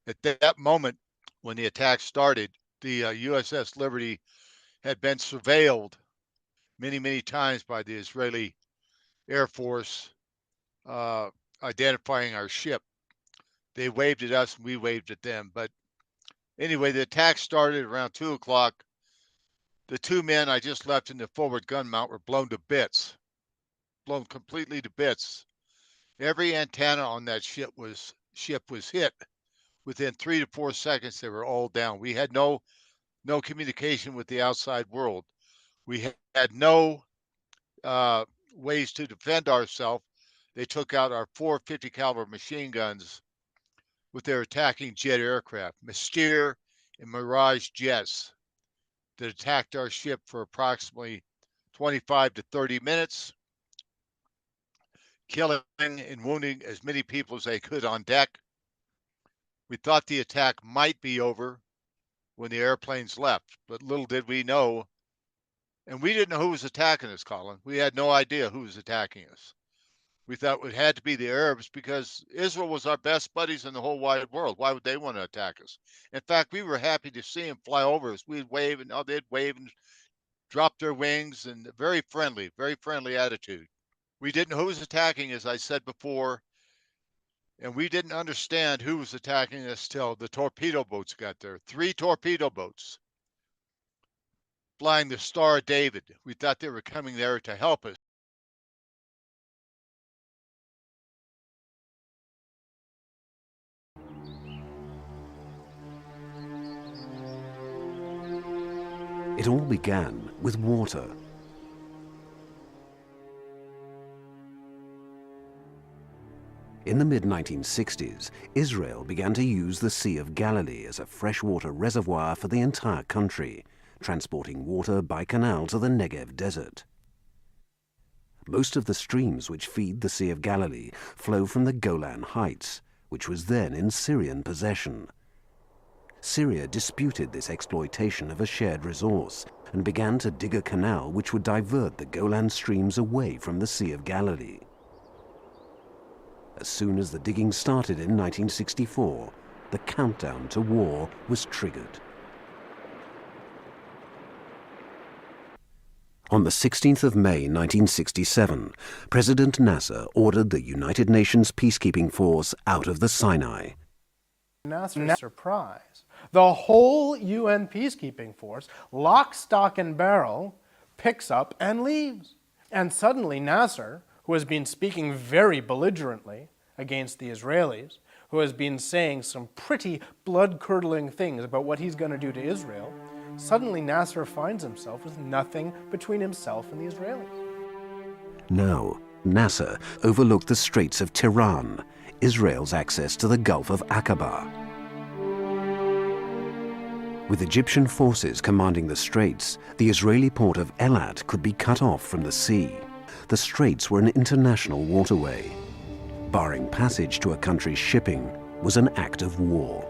At that moment, when the attack started, the USS Liberty had been surveilled many, many times by the Israeli Air Force, uh, identifying our ship. They waved at us and we waved at them. But anyway, the attack started around 2 o'clock. The two men I just left in the forward gun mount were blown to bits, blown completely to bits. Every antenna on that ship was hit. Within 3 to 4 seconds, they were all down. We had no communication with the outside world. We had no ways to defend ourselves. They took out our 450 caliber machine guns with their attacking jet aircraft, Mystere and Mirage jets, that attacked our ship for approximately 25 to 30 minutes, killing and wounding as many people as they could on deck. We thought the attack might be over when the airplanes left, but little did we know. And we didn't know who was attacking us, Colin. We had no idea who was attacking us. We thought it had to be the Arabs because Israel was our best buddies in the whole wide world. Why would they want to attack us? In fact, we were happy to see them fly over us. We'd wave and they'd wave and drop their wings, and very friendly attitude. We didn't know who was attacking, as I said before, and we didn't understand who was attacking us till the torpedo boats got there. 3 torpedo boats flying the Star of David. We thought they were coming there to help us. It all began with water. In the mid-1960s, Israel began to use the Sea of Galilee as a freshwater reservoir for the entire country, transporting water by canal to the Negev desert. Most of the streams which feed the Sea of Galilee flow from the Golan Heights, which was then in Syrian possession. Syria disputed this exploitation of a shared resource and began to dig a canal which would divert the Golan streams away from the Sea of Galilee. As soon as the digging started in 1964, the countdown to war was triggered. On the 16th of May 1967, President Nasser ordered the United Nations peacekeeping force out of the Sinai. Nasser's surprise, the whole UN peacekeeping force, lock, stock, and barrel, picks up and leaves. And suddenly Nasser, who has been speaking very belligerently against the Israelis, who has been saying some pretty blood-curdling things about what he's going to do to Israel, suddenly Nasser finds himself with nothing between himself and the Israelis. Now, Nasser overlooked the Straits of Tiran, Israel's access to the Gulf of Aqaba. With Egyptian forces commanding the straits, the Israeli port of Eilat could be cut off from the sea. The straits were an international waterway. Barring passage to a country's shipping was an act of war.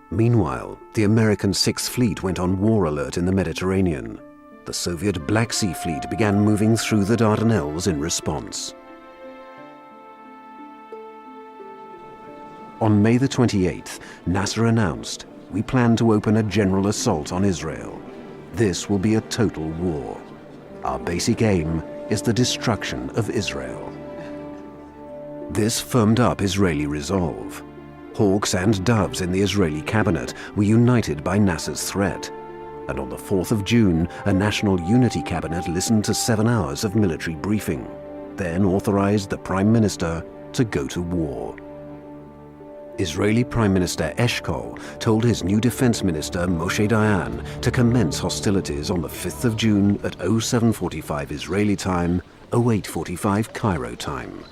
Meanwhile, the American Sixth Fleet went on war alert in the Mediterranean. The Soviet Black Sea Fleet began moving through the Dardanelles in response. On May the 28th, Nasser announced, "We plan to open a general assault on Israel. This will be a total war. Our basic aim is the destruction of Israel." This firmed up Israeli resolve. Hawks and doves in the Israeli cabinet were united by Nasser's threat. And on the 4th of June, a national unity cabinet listened to 7 hours of military briefing, then authorized the Prime Minister to go to war. Israeli Prime Minister Eshkol told his new Defense Minister Moshe Dayan to commence hostilities on the 5th of June at 0745 Israeli time, 0845 Cairo time.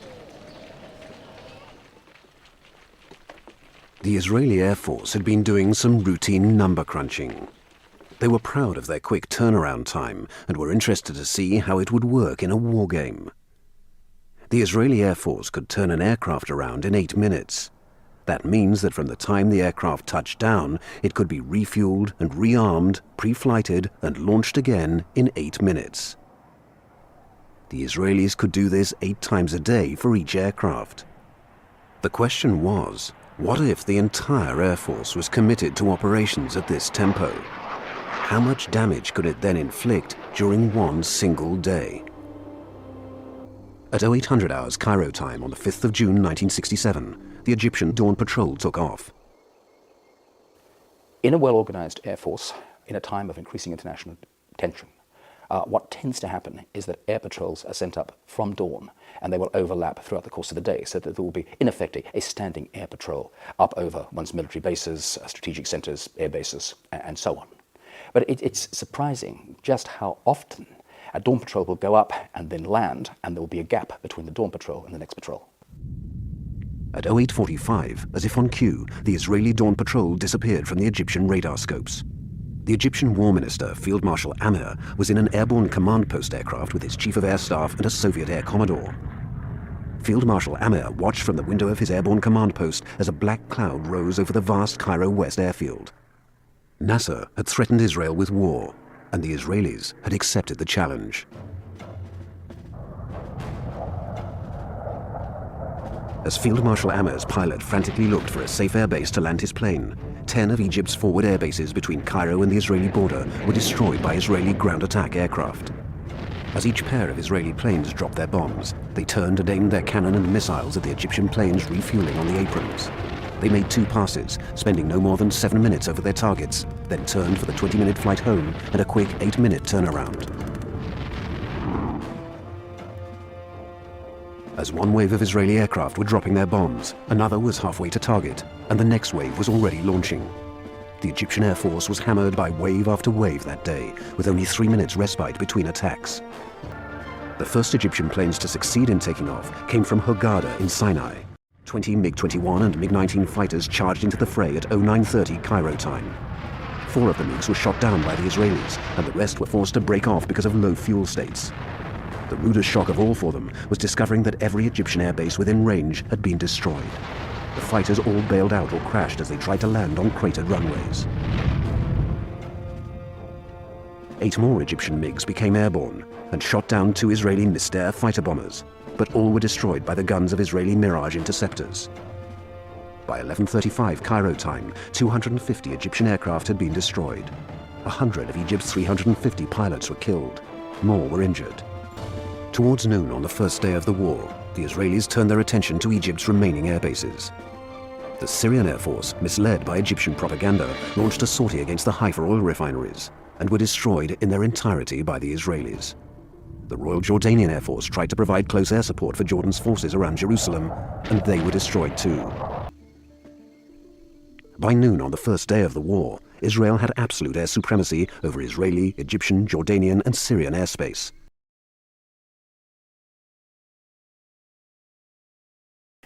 The Israeli Air Force had been doing some routine number crunching. They were proud of their quick turnaround time and were interested to see how it would work in a war game. The Israeli Air Force could turn an aircraft around in 8 minutes. That means that from the time the aircraft touched down, it could be refueled and rearmed, pre-flighted and launched again in 8 minutes. The Israelis could do this 8 times a day for each aircraft. The question was, What if the entire Air Force was committed to operations at this tempo? How much damage could it then inflict during one single day? At 0800 hours Cairo time on the 5th of June 1967, the Egyptian Dawn Patrol took off. In a well-organized Air Force, in a time of increasing international tension, what tends to happen is that air patrols are sent up from dawn, and they will overlap throughout the course of the day, so that there will be, in effect, a standing air patrol up over one's military bases, strategic centers, air bases, and so on. But it's surprising just how often a dawn patrol will go up and then land, and there will be a gap between the dawn patrol and the next patrol. At 0845, as if on cue, the Israeli Dawn Patrol disappeared from the Egyptian radar scopes. The Egyptian War Minister, Field Marshal Amir, was in an airborne command post aircraft with his Chief of Air Staff and a Soviet Air Commodore. Field Marshal Amir watched from the window of his airborne command post as a black cloud rose over the vast Cairo West airfield. Nasser had threatened Israel with war, and the Israelis had accepted the challenge. As Field Marshal Amir's pilot frantically looked for a safe airbase to land his plane, 10 of Egypt's forward air bases between Cairo and the Israeli border were destroyed by Israeli ground attack aircraft. As each pair of Israeli planes dropped their bombs, they turned and aimed their cannon and missiles at the Egyptian planes refueling on the aprons. They made 2 passes, spending no more than 7 minutes over their targets, then turned for the 20-minute flight home and a quick 8-minute turnaround. As one wave of Israeli aircraft were dropping their bombs, another was halfway to target, and the next wave was already launching. The Egyptian Air Force was hammered by wave after wave that day, with only 3 minutes respite between attacks. The first Egyptian planes to succeed in taking off came from Hurghada in Sinai. 20 MiG-21 and MiG-19 fighters charged into the fray at 0930 Cairo time. 4 of the MiGs were shot down by the Israelis, and the rest were forced to break off because of low fuel states. The rudest shock of all for them was discovering that every Egyptian airbase within range had been destroyed. The fighters all bailed out or crashed as they tried to land on cratered runways. 8 more Egyptian MiGs became airborne and shot down 2 Israeli Mystère fighter bombers, but all were destroyed by the guns of Israeli Mirage interceptors. By 11:35 Cairo time, 250 Egyptian aircraft had been destroyed. 100 of Egypt's 350 pilots were killed. More were injured. Towards noon on the first day of the war, the Israelis turned their attention to Egypt's remaining air bases. The Syrian Air Force, misled by Egyptian propaganda, launched a sortie against the Haifa oil refineries and were destroyed in their entirety by the Israelis. The Royal Jordanian Air Force tried to provide close air support for Jordan's forces around Jerusalem, and they were destroyed too. By noon on the first day of the war, Israel had absolute air supremacy over Israeli, Egyptian, Jordanian, and Syrian airspace.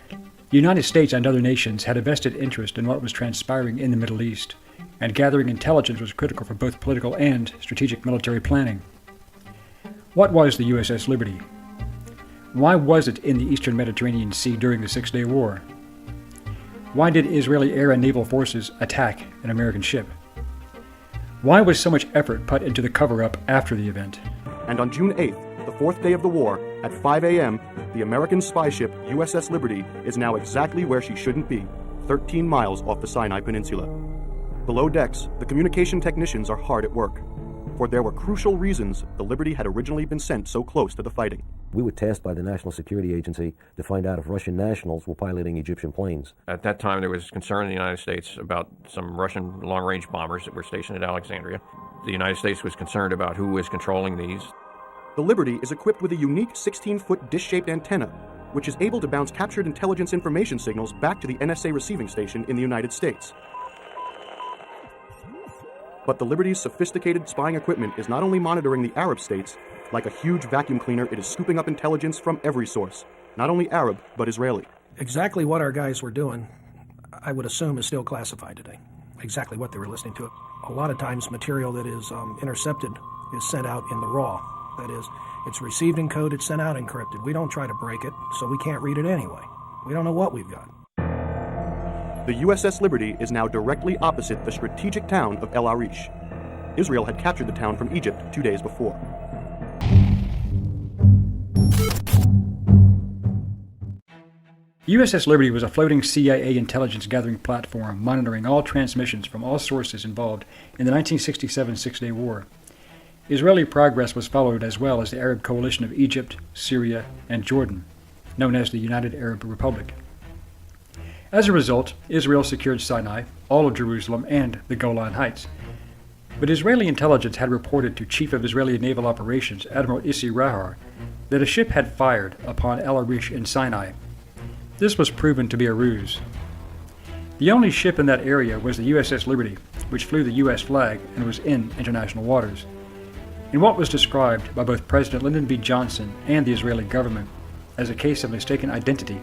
The United States and other nations had a vested interest in what was transpiring in the Middle East, and gathering intelligence was critical for both political and strategic military planning. What was the USS Liberty? Why was it in the eastern Mediterranean Sea during the Six-Day War? Why did Israeli air and naval forces attack an American ship? Why was so much effort put into the cover-up after the event? And on June 8th, the 4th day of the war, at 5 a.m., the American spy ship USS Liberty is now exactly where she shouldn't be, 13 miles off the Sinai Peninsula. Below decks, the communication technicians are hard at work, for there were crucial reasons the Liberty had originally been sent so close to the fighting. We were tasked by the National Security Agency to find out if Russian nationals were piloting Egyptian planes. At that time, there was concern in the United States about some Russian long-range bombers that were stationed at Alexandria. The United States was concerned about who was controlling these. The Liberty is equipped with a unique 16-foot dish-shaped antenna, which is able to bounce captured intelligence information signals back to the NSA receiving station in the United States. But the Liberty's sophisticated spying equipment is not only monitoring the Arab states, like a huge vacuum cleaner, it is scooping up intelligence from every source, not only Arab, but Israeli. Exactly what our guys were doing, I would assume, is still classified today. Exactly what they were listening to. A lot of times material that is intercepted is sent out in the raw. That is, it's received in code, it's sent out encrypted. We don't try to break it, so we can't read it anyway. We don't know what we've got. The USS Liberty is now directly opposite the strategic town of El Arish. Israel had captured the town from Egypt 2 days before. USS Liberty was a floating CIA intelligence gathering platform monitoring all transmissions from all sources involved in the 1967 Six-Day War. Israeli progress was followed as well as the Arab coalition of Egypt, Syria, and Jordan, known as the United Arab Republic. As a result, Israel secured Sinai, all of Jerusalem, and the Golan Heights. But Israeli intelligence had reported to Chief of Israeli Naval Operations, Admiral Issi Rahar, that a ship had fired upon El Arish in Sinai. This was proven to be a ruse. The only ship in that area was the USS Liberty, which flew the U.S. flag and was in international waters. In what was described by both President Lyndon B. Johnson and the Israeli government as a case of mistaken identity,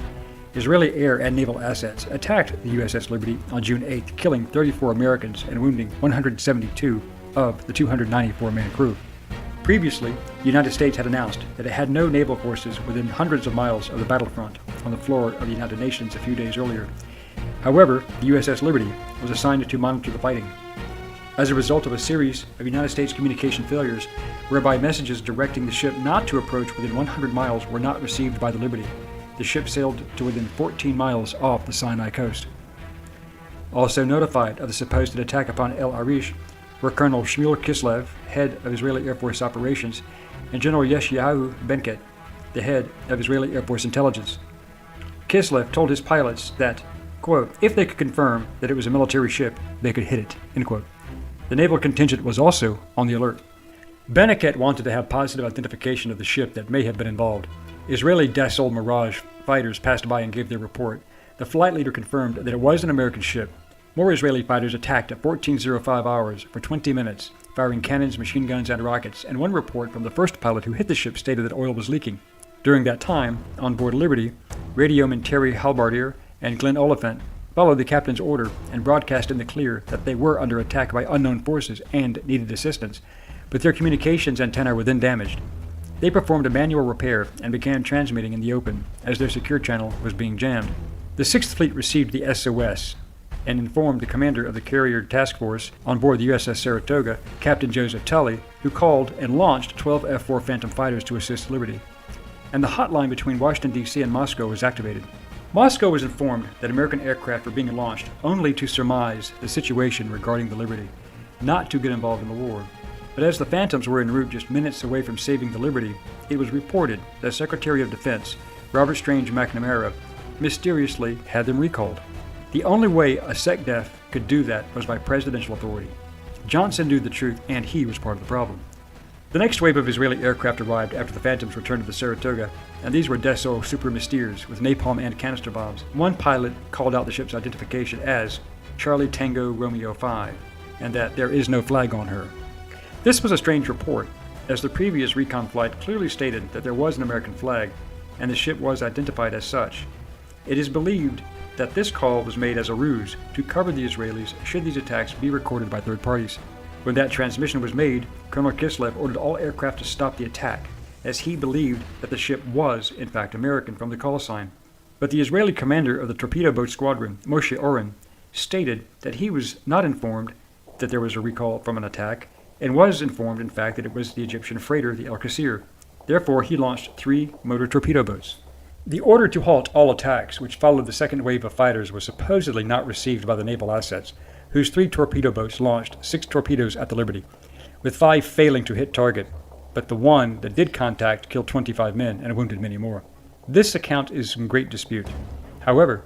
Israeli air and naval assets attacked the USS Liberty on June 8, killing 34 Americans and wounding 172 of the 294-man crew. Previously, the United States had announced that it had no naval forces within hundreds of miles of the battlefront on the floor of the United Nations a few days earlier. However, the USS Liberty was assigned to monitor the fighting. As a result of a series of United States communication failures, whereby messages directing the ship not to approach within 100 miles were not received by the Liberty, the ship sailed to within 14 miles off the Sinai coast. Also notified of the supposed attack upon El Arish were Colonel Shmuel Kislev, head of Israeli Air Force operations, and General Yeshayahu Benket, the head of Israeli Air Force intelligence. Kislev told his pilots that, quote, if they could confirm that it was a military ship, they could hit it, end quote. The naval contingent was also on the alert. Beneket wanted to have positive identification of the ship that may have been involved. Israeli Dassault Mirage fighters passed by and gave their report. The flight leader confirmed that it was an American ship. More Israeli fighters attacked at 14:05 hours for 20 minutes, firing cannons, machine guns, and rockets, and one report from the first pilot who hit the ship stated that oil was leaking. During that time, on board Liberty, radioman Terry Halbardier and Glenn Oliphant followed the captain's order and broadcast in the clear that they were under attack by unknown forces and needed assistance, but their communications antennae were then damaged. They performed a manual repair and began transmitting in the open as their secure channel was being jammed. The 6th Fleet received the SOS and informed the commander of the carrier task force on board the USS Saratoga, Captain Joseph Tully, who called and launched 12 F-4 Phantom fighters to assist Liberty. And the hotline between Washington, D.C. and Moscow was activated. Moscow was informed that American aircraft were being launched only to surmise the situation regarding the Liberty, not to get involved in the war. But as the Phantoms were en route just minutes away from saving the Liberty, it was reported that Secretary of Defense Robert Strange McNamara mysteriously had them recalled. The only way a SecDef could do that was by presidential authority. Johnson knew the truth, and he was part of the problem. The next wave of Israeli aircraft arrived after the Phantoms returned to the Saratoga, and these were Dassault Super Mysteers with napalm and canister bombs. One pilot called out the ship's identification as Charlie Tango Romeo 5, and that there is no flag on her. This was a strange report, as the previous recon flight clearly stated that there was an American flag, and the ship was identified as such. It is believed that this call was made as a ruse to cover the Israelis should these attacks be recorded by third parties. When that transmission was made, Colonel Kislev ordered all aircraft to stop the attack, as he believed that the ship was, in fact, American from the call sign. But the Israeli commander of the torpedo boat squadron, Moshe Oren, stated that he was not informed that there was a recall from an attack, and was informed, in fact, that it was the Egyptian freighter, the El Qasir. Therefore, he launched 3 motor torpedo boats. The order to halt all attacks, which followed the second wave of fighters, was supposedly not received by the naval assets, whose 3 torpedo boats launched 6 torpedoes at the Liberty, with 5 failing to hit target, but the one that did contact killed 25 men and wounded many more. This account is in great dispute. However,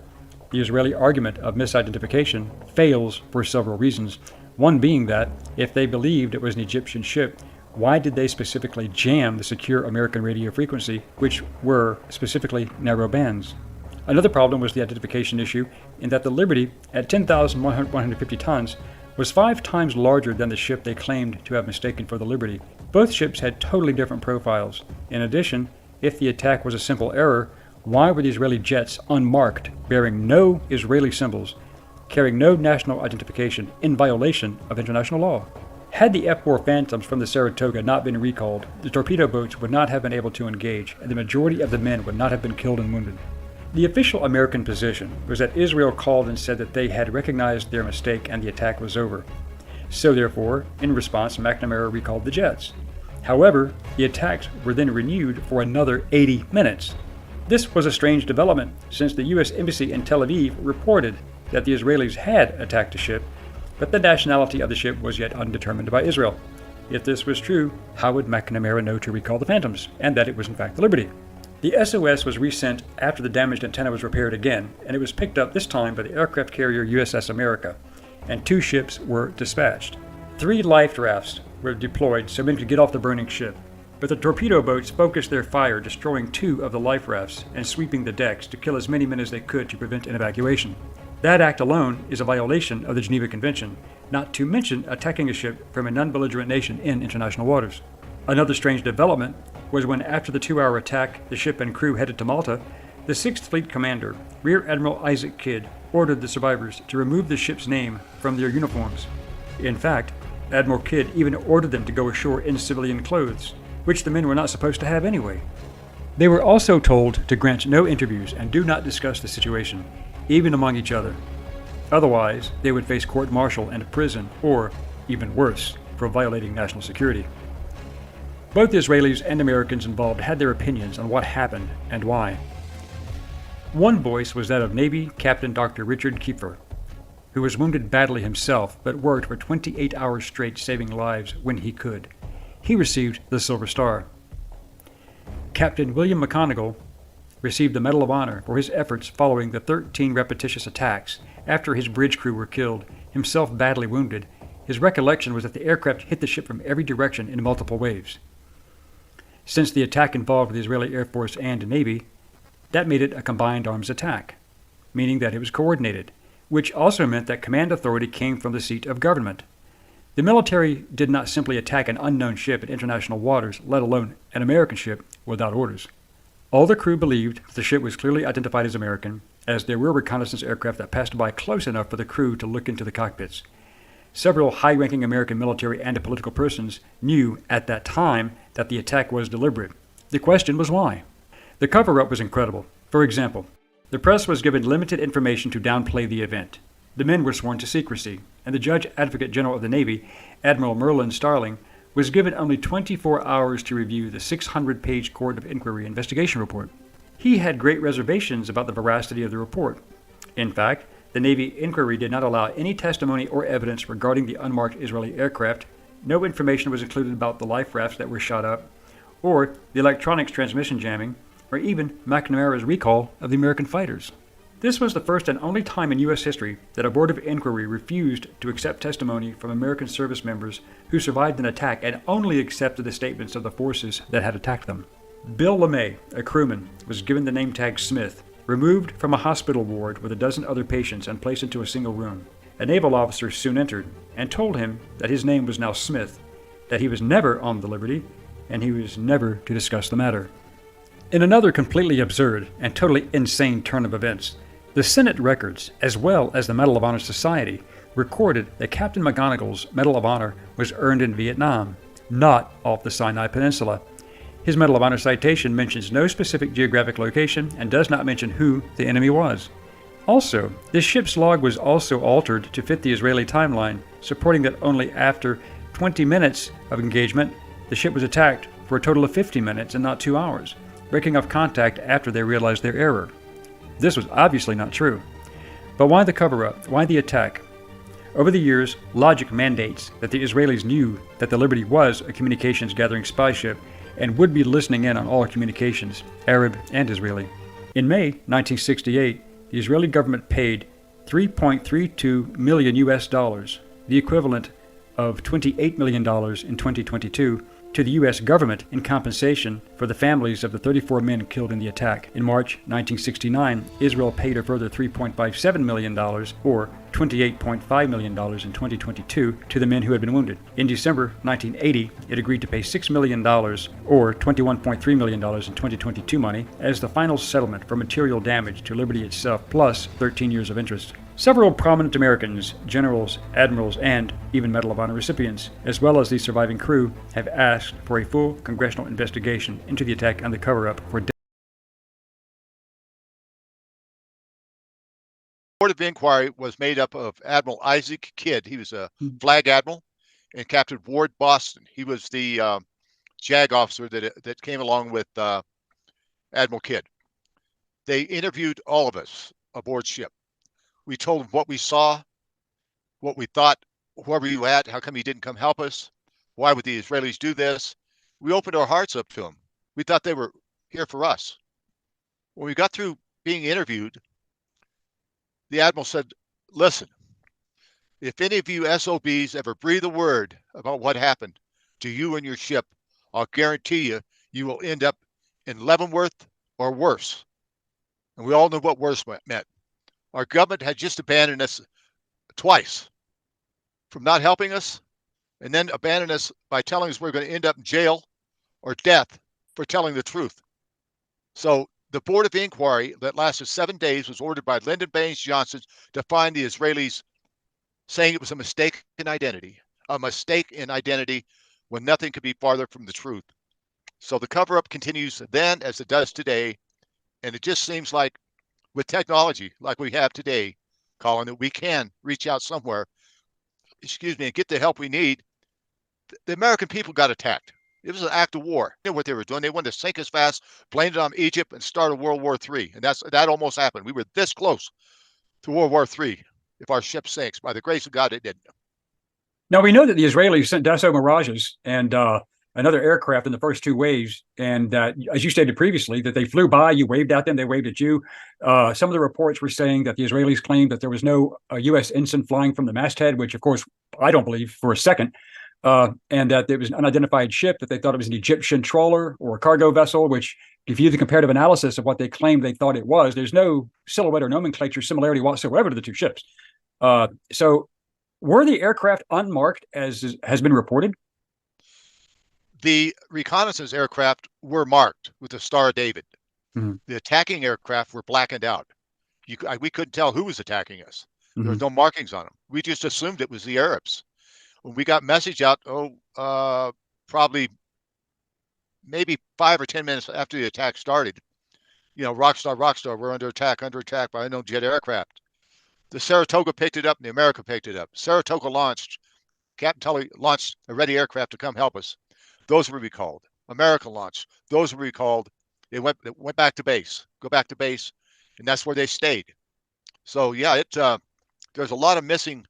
the Israeli argument of misidentification fails for several reasons, one being that, if they believed it was an Egyptian ship, why did they specifically jam the secure American radio frequency, which were specifically narrow bands? Another problem was the identification issue, in that the Liberty, at 10,150 tons, was 5 times larger than the ship they claimed to have mistaken for the Liberty. Both ships had totally different profiles. In addition, if the attack was a simple error, why were the Israeli jets unmarked, bearing no Israeli symbols, carrying no national identification, in violation of international law? Had the F-4 Phantoms from the Saratoga not been recalled, the torpedo boats would not have been able to engage, and the majority of the men would not have been killed and wounded. The official American position was that Israel called and said that they had recognized their mistake and the attack was over. So therefore, in response, McNamara recalled the jets. However, the attacks were then renewed for another 80 minutes. This was a strange development, since the U.S. Embassy in Tel Aviv reported that the Israelis had attacked a ship, but the nationality of the ship was yet undetermined by Israel. If this was true, how would McNamara know to recall the Phantoms, and that it was in fact the Liberty? The SOS was resent after the damaged antenna was repaired again, and it was picked up this time by the aircraft carrier USS America, and 2 ships were dispatched. 3 life rafts were deployed so men could get off the burning ship, but the torpedo boats focused their fire, destroying 2 of the life rafts and sweeping the decks to kill as many men as they could to prevent an evacuation. That act alone is a violation of the Geneva Convention, not to mention attacking a ship from a non-belligerent nation in international waters. Another strange development was when, after the 2-hour attack, the ship and crew headed to Malta, the 6th Fleet Commander, Rear Admiral Isaac Kidd, ordered the survivors to remove the ship's name from their uniforms. In fact, Admiral Kidd even ordered them to go ashore in civilian clothes, which the men were not supposed to have anyway. They were also told to grant no interviews and do not discuss the situation, even among each other. Otherwise, they would face court-martial and prison, or, even worse, for violating national security. Both Israelis and Americans involved had their opinions on what happened and why. One voice was that of Navy Captain Dr. Richard Kiefer, who was wounded badly himself but worked for 28 hours straight saving lives when he could. He received the Silver Star. Captain William McConaughey received the Medal of Honor for his efforts following the 13 repetitious attacks. After his bridge crew were killed, himself badly wounded, his recollection was that the aircraft hit the ship from every direction in multiple waves. Since the attack involved the Israeli Air Force and Navy, that made it a combined arms attack, meaning that it was coordinated, which also meant that command authority came from the seat of government. The military did not simply attack an unknown ship in international waters, let alone an American ship, without orders. All the crew believed that the ship was clearly identified as American, as there were reconnaissance aircraft that passed by close enough for the crew to look into the cockpits. Several high-ranking American military and political persons knew at that time that the attack was deliberate. The question was why. The cover-up was incredible. For example, the press was given limited information to downplay the event. The men were sworn to secrecy, and the Judge Advocate General of the Navy, Admiral Merlin Starling, was given only 24 hours to review the 600-page Court of Inquiry investigation report. He had great reservations about the veracity of the report. In fact, the Navy inquiry did not allow any testimony or evidence regarding the unmarked Israeli aircraft. No information was included about the life rafts that were shot up, or the electronics transmission jamming, or even McNamara's recall of the American fighters. This was the first and only time in U.S. history that a board of inquiry refused to accept testimony from American service members who survived an attack and only accepted the statements of the forces that had attacked them. Bill LeMay, a crewman, was given the name tag Smith, removed from a hospital ward with a dozen other patients and placed into a single room. A naval officer soon entered and told him that his name was now Smith, that he was never on the Liberty, and he was never to discuss the matter. In another completely absurd and totally insane turn of events, the Senate records, as well as the Medal of Honor Society, recorded that Captain McGonagall's Medal of Honor was earned in Vietnam, not off the Sinai Peninsula. His Medal of Honor citation mentions no specific geographic location and does not mention who the enemy was. Also, this ship's log was also altered to fit the Israeli timeline, supporting that only after 20 minutes of engagement, the ship was attacked for a total of 50 minutes and not 2 hours, breaking off contact after they realized their error. This was obviously not true. But why the cover-up? Why the attack? Over the years, logic mandates that the Israelis knew that the Liberty was a communications-gathering spy ship and would be listening in on all communications, Arab and Israeli. In May 1968, the Israeli government paid $3.32 million US, the equivalent of $28 million in 2022, to the U.S. government in compensation for the families of the 34 men killed in the attack. In March 1969, Israel paid a further $3.57 million, or $28.5 million in 2022, to the men who had been wounded. In December 1980, it agreed to pay $6 million, or $21.3 million in 2022 money, as the final settlement for material damage to Liberty itself, plus 13 years of interest. Several prominent Americans, generals, admirals, and even Medal of Honor recipients, as well as the surviving crew, have asked for a full congressional investigation into the attack and the cover-up for The Board of Inquiry was made up of Admiral Isaac Kidd. He was a flag admiral, and Captain Ward Boston. He was the JAG officer that came along with Admiral Kidd. They interviewed all of us aboard ship. We told them what we saw, what we thought, whoever you at, how come you didn't come help us? Why would the Israelis do this? We opened our hearts up to them. We thought they were here for us. When we got through being interviewed, the admiral said, listen, if any of you SOBs ever breathe a word about what happened to you and your ship, I'll guarantee you, you will end up in Leavenworth or worse. And we all knew what worse meant. Our government had just abandoned us twice from not helping us, and then abandoned us by telling us we're going to end up in jail or death for telling the truth. So the Board of Inquiry that lasted 7 days was ordered by Lyndon Baines Johnson to find the Israelis, saying it was a mistake in identity when nothing could be farther from the truth. So the cover-up continues then as it does today, and it just seems like with technology like we have today, Colin, that we can reach out somewhere, and get the help we need. The American people got attacked. It was an act of war. They knew what they were doing. They wanted to sink us fast, blamed it on Egypt, and started World War III. And that almost happened. We were this close to World War III. If our ship sinks, by the grace of God, it didn't. Now, we know that the Israelis sent Dassault Mirages and another aircraft in the first two waves. And as you stated previously, that they flew by, you waved at them, they waved at you. Some of the reports were saying that the Israelis claimed that there was no U.S. ensign flying from the masthead, which, of course, I don't believe for a second. And that it was an unidentified ship, that they thought it was an Egyptian trawler or a cargo vessel, which, if you do the comparative analysis of what they claimed they thought it was, there's no silhouette or nomenclature similarity whatsoever to the two ships. So were the aircraft unmarked, as has been reported? The reconnaissance aircraft were marked with the Star of David. Mm-hmm. The attacking aircraft were blackened out. We couldn't tell who was attacking us. Mm-hmm. There was no markings on them. We just assumed it was the Arabs. When we got message out, probably maybe 5 or 10 minutes after the attack started, Rockstar, we're under attack by unknown jet aircraft. The Saratoga picked it up and the America picked it up. Saratoga Captain Tully launched a ready aircraft to come help us. Those were recalled. America launched. Those were recalled. They went back to base, and that's where they stayed. So yeah, there's a lot of missing.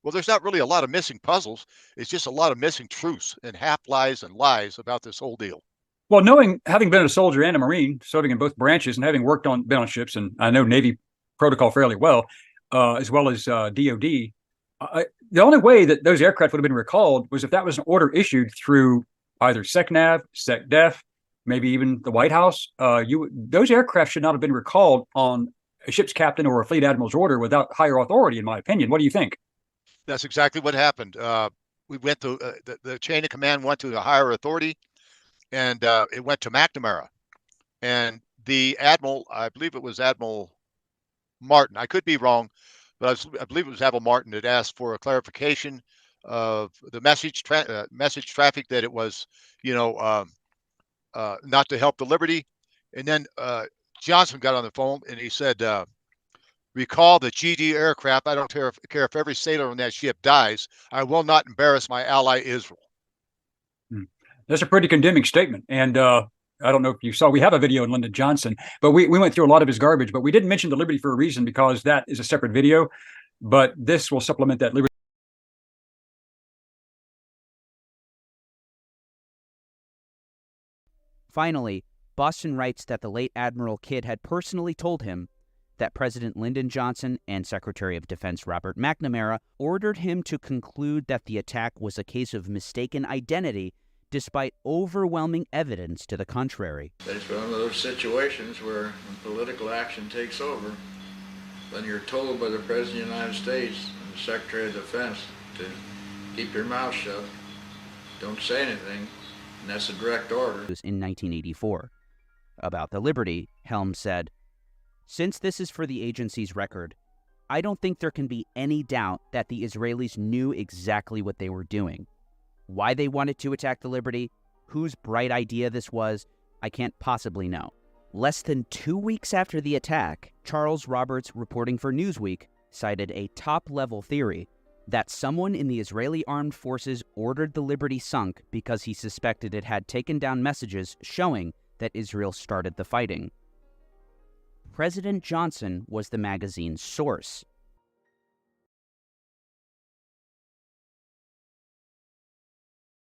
Well, there's not really a lot of missing puzzles. It's just a lot of missing truths and half lies and lies about this whole deal. Well, having been a soldier and a Marine, serving in both branches, and having been on ships, and I know Navy protocol fairly well, as well as DOD. The only way that those aircraft would have been recalled was if that was an order issued through either SecNav, SecDef, maybe even the White House. Those aircraft should not have been recalled on a ship's captain or a fleet admiral's order without higher authority, in my opinion. What do you think? That's exactly what happened. We went to the chain of command went to a higher authority, and it went to McNamara. And the admiral, I believe it was Admiral Martin. I could be wrong, but I believe it was Admiral Martin that asked for a clarification of the message traffic, that it was, not to help the Liberty. And then Johnson got on the phone and he said, recall the GD aircraft. I don't care if every sailor on that ship dies. I will not embarrass my ally Israel. That's a pretty condemning statement. And I don't know if you saw, we have a video on Lyndon Johnson, but we went through a lot of his garbage, but we didn't mention the Liberty for a reason, because that is a separate video. But this will supplement that Liberty. Finally, Boston writes that the late Admiral Kidd had personally told him that President Lyndon Johnson and Secretary of Defense Robert McNamara ordered him to conclude that the attack was a case of mistaken identity, despite overwhelming evidence to the contrary. It's one of those situations where when political action takes over, then you're told by the President of the United States and the Secretary of Defense to keep your mouth shut, don't say anything, and that's a direct order. In 1984. About the Liberty, Helms said, "Since this is for the agency's record, I don't think there can be any doubt that the Israelis knew exactly what they were doing. Why they wanted to attack the Liberty, whose bright idea this was, I can't possibly know." Less than 2 weeks after the attack, Charles Roberts, reporting for Newsweek, cited a top-level theory that someone in the Israeli armed forces ordered the Liberty sunk because he suspected it had taken down messages showing that Israel started the fighting. President Johnson was the magazine's source.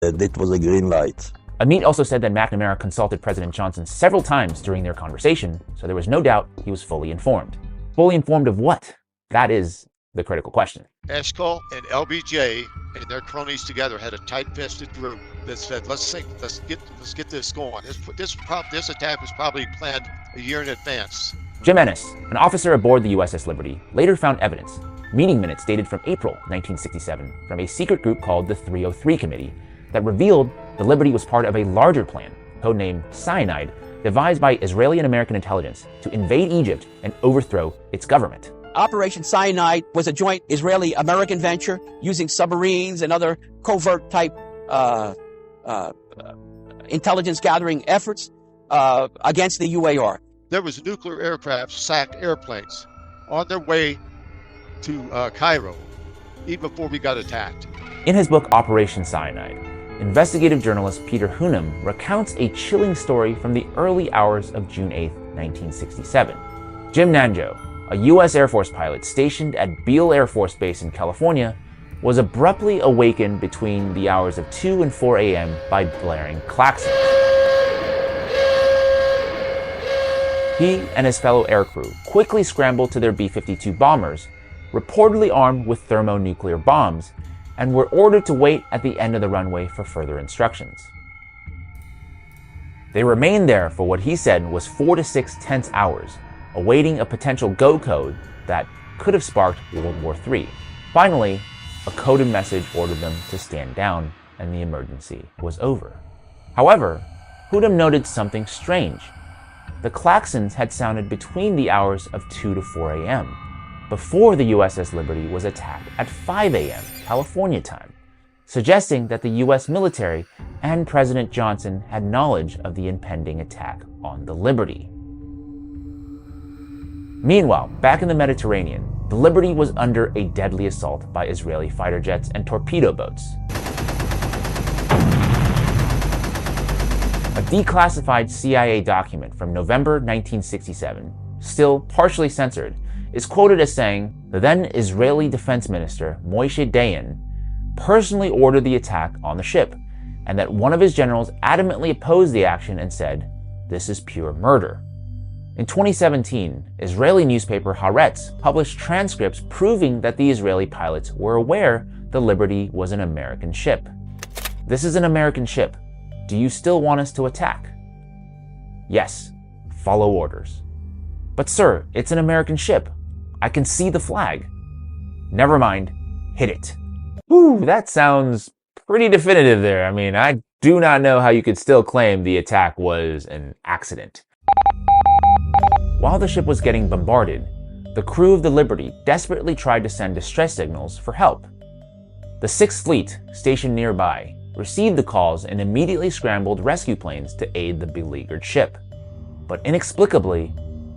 It was a green light. Amit also said that McNamara consulted President Johnson several times during their conversation, so there was no doubt he was fully informed. Fully informed of what? That is the critical question. Eshkol and LBJ and their cronies together had a tight-fisted group that said, let's get this going. This attack was probably planned a year in advance. Jim Ennis, an officer aboard the USS Liberty, later found evidence, meeting minutes dated from April 1967, from a secret group called the 303 Committee, that revealed the Liberty was part of a larger plan, codenamed Cyanide, devised by Israeli and American intelligence to invade Egypt and overthrow its government. Operation Cyanide was a joint Israeli-American venture using submarines and other covert-type intelligence-gathering efforts against the UAR. There was nuclear aircraft sacked airplanes on their way to Cairo, even before we got attacked. In his book Operation Cyanide, investigative journalist Peter Hunem recounts a chilling story from the early hours of June 8, 1967. Jim Nanjo, a U.S. Air Force pilot stationed at Beale Air Force Base in California, was abruptly awakened between the hours of 2 and 4 a.m. by blaring klaxons. He and his fellow aircrew quickly scrambled to their B-52 bombers, reportedly armed with thermonuclear bombs, and were ordered to wait at the end of the runway for further instructions. They remained there for what he said was 4 to 6 tense hours, awaiting a potential go code that could have sparked World War III. Finally, a coded message ordered them to stand down, and the emergency was over. However, Hunem noted something strange. The klaxons had sounded between the hours of 2 to 4 a.m., before the USS Liberty was attacked at 5 a.m. California time, suggesting that the U.S. military and President Johnson had knowledge of the impending attack on the Liberty. Meanwhile, back in the Mediterranean, the Liberty was under a deadly assault by Israeli fighter jets and torpedo boats. A declassified CIA document from November 1967, still partially censored, is quoted as saying the then Israeli Defense Minister Moshe Dayan personally ordered the attack on the ship, and that one of his generals adamantly opposed the action and said, "This is pure murder." In 2017, Israeli newspaper Haaretz published transcripts proving that the Israeli pilots were aware the Liberty was an American ship. This is an American ship. Do you still want us to attack? Yes, follow orders. But sir, it's an American ship. I can see the flag. Never mind, hit it. Whew, that sounds pretty definitive there. I mean, I do not know how you could still claim the attack was an accident. While the ship was getting bombarded, the crew of the Liberty desperately tried to send distress signals for help. The 6th Fleet, stationed nearby, received the calls and immediately scrambled rescue planes to aid the beleaguered ship. But inexplicably,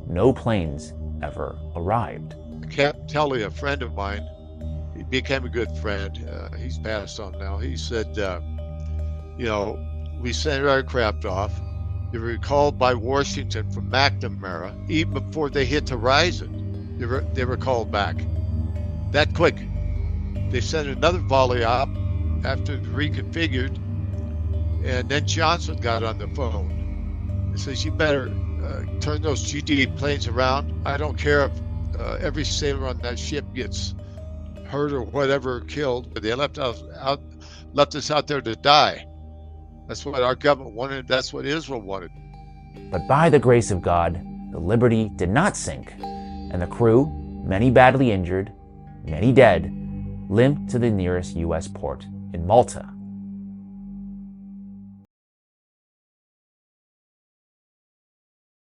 no planes ever arrived. Captain Kelly, a friend of mine, he became a good friend. He's passed on now. He said, we sent our aircraft off. They were called by Washington from McNamara. Even before they hit the horizon, they were called back. That quick. They sent another volley up after it reconfigured, and then Johnson got on the phone and says, "You better turn those GD planes around. I don't care if every sailor on that ship gets hurt or whatever, killed, but they left us out there to die." That's what our government wanted. That's what Israel wanted. But by the grace of God, the Liberty did not sink, and the crew, many badly injured, many dead, limped to the nearest U.S. port in Malta.